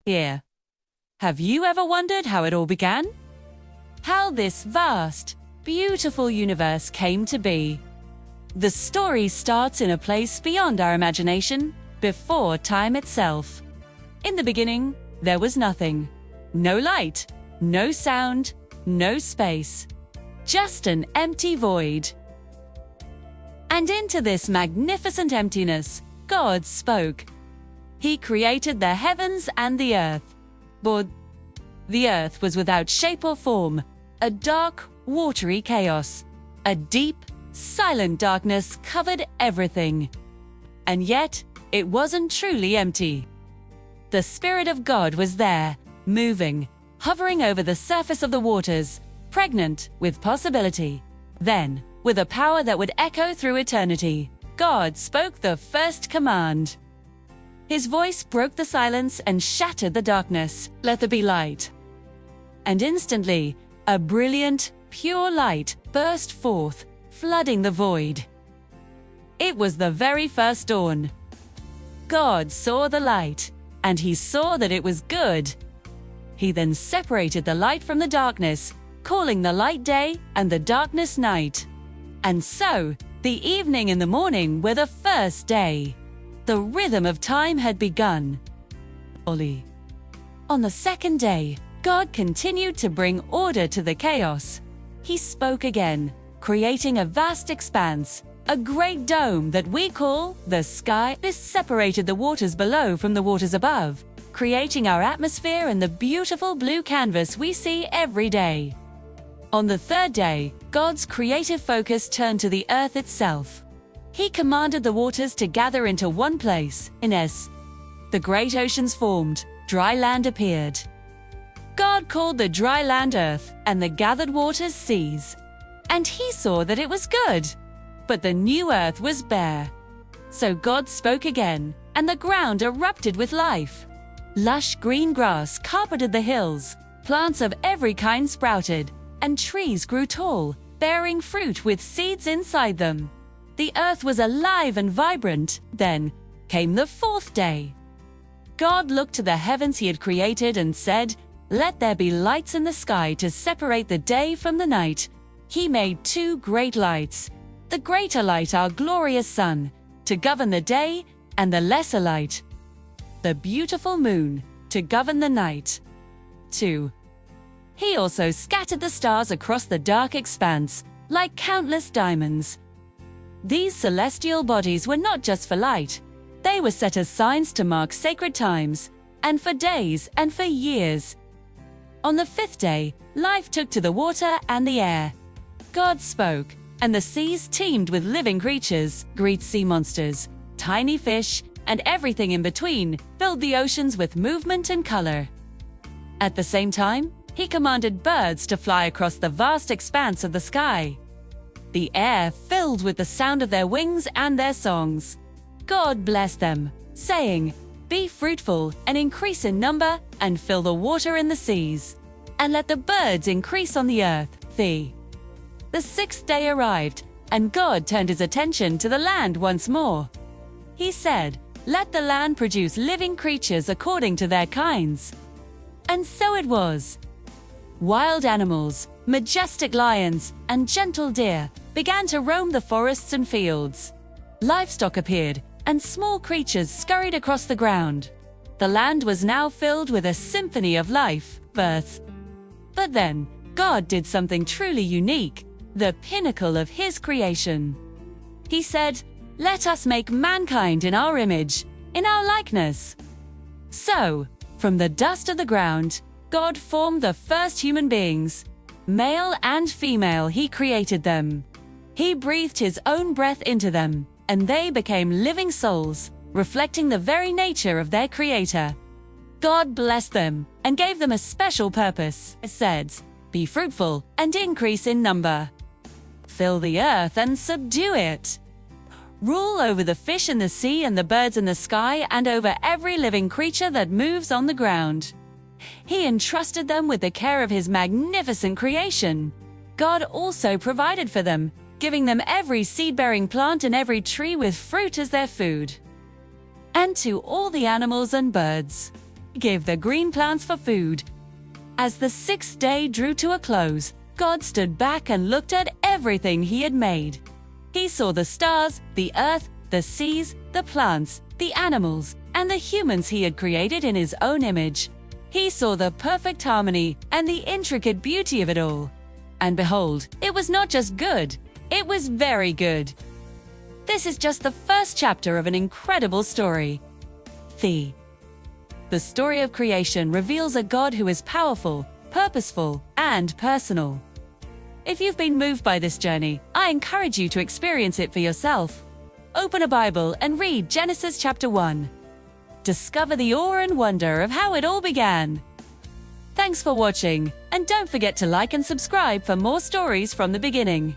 Here. Have you ever wondered how it all began? How this vast, beautiful universe came to be? The story starts in a place beyond our imagination, before time itself. In the beginning, there was nothing. No light, no sound, no space. Just an empty void. And into this magnificent emptiness, God spoke. He created the heavens and the earth. But the earth was without shape or form, a dark, watery chaos. A deep, silent darkness covered everything. And yet, it wasn't truly empty. The Spirit of God was there, moving, hovering over the surface of the waters, pregnant with possibility. Then, with a power that would echo through eternity, God spoke the first command. His voice broke the silence and shattered the darkness. Let there be light. And instantly, a brilliant, pure light burst forth, flooding the void. It was the very first dawn. God saw the light, and he saw that it was good. He then separated the light from the darkness, calling the light day and the darkness night. And so, the evening and the morning were the first day. The rhythm of time had begun. On the second day, God continued to bring order to the chaos. He spoke again, creating a vast expanse, a great dome that we call the sky. This separated the waters below from the waters above, creating our atmosphere and the beautiful blue canvas we see every day. On the third day, God's creative focus turned to the earth itself. He commanded the waters to gather into one place, Ines. The great oceans formed, dry land appeared. God called the dry land earth and the gathered waters seas. And he saw that it was good. But the new earth was bare. So God spoke again, and the ground erupted with life. Lush green grass carpeted the hills, plants of every kind sprouted, and trees grew tall, bearing fruit with seeds inside them. The earth was alive and vibrant. Then came the fourth day. God looked to the heavens he had created and said, "Let there be lights in the sky to separate the day from the night." He made two great lights. The greater light, our glorious sun, to govern the day, and the lesser light, the beautiful moon, to govern the night. 2. He also scattered the stars across the dark expanse, like countless diamonds. These celestial bodies were not just for light. They were set as signs to mark sacred times, and for days and for years. On the fifth day, life took to the water and the air. God spoke, and the seas teemed with living creatures, great sea monsters, tiny fish, and everything in between filled the oceans with movement and color. At the same time, he commanded birds to fly across the vast expanse of the sky. The air filled with the sound of their wings and their songs. God blessed them, saying, "Be fruitful and increase in number and fill the water in the seas, and let the birds increase on the earth." The sixth day arrived, and God turned his attention to the land once more. He said, "Let the land produce living creatures according to their kinds." And so it was. Wild animals, majestic lions, and gentle deer began to roam the forests and fields. Livestock appeared, and small creatures scurried across the ground. The land was now filled with a symphony of life, birth. But then, God did something truly unique, the pinnacle of his creation. He said, "Let us make mankind in our image, in our likeness." So, from the dust of the ground, God formed the first human beings. Male and female, he created them. He breathed his own breath into them, and they became living souls, reflecting the very nature of their Creator. God blessed them and gave them a special purpose. It said, "Be fruitful and increase in number. Fill the earth and subdue it. Rule over the fish in the sea and the birds in the sky and over every living creature that moves on the ground." He entrusted them with the care of his magnificent creation. God also provided for them, giving them every seed-bearing plant and every tree with fruit as their food. And to all the animals and birds, gave the green plants for food. As the sixth day drew to a close, God stood back and looked at everything He had made. He saw the stars, the earth, the seas, the plants, the animals, and the humans He had created in His own image. He saw the perfect harmony and the intricate beauty of it all. And behold, it was not just good, it was very good. This is just the first chapter of an incredible story. The story of creation reveals a God who is powerful, purposeful, and personal. If you've been moved by this journey, I encourage you to experience it for yourself. Open a Bible and read Genesis chapter 1. Discover the awe and wonder of how it all began. Thanks for watching, and don't forget to like and subscribe for more stories from the beginning.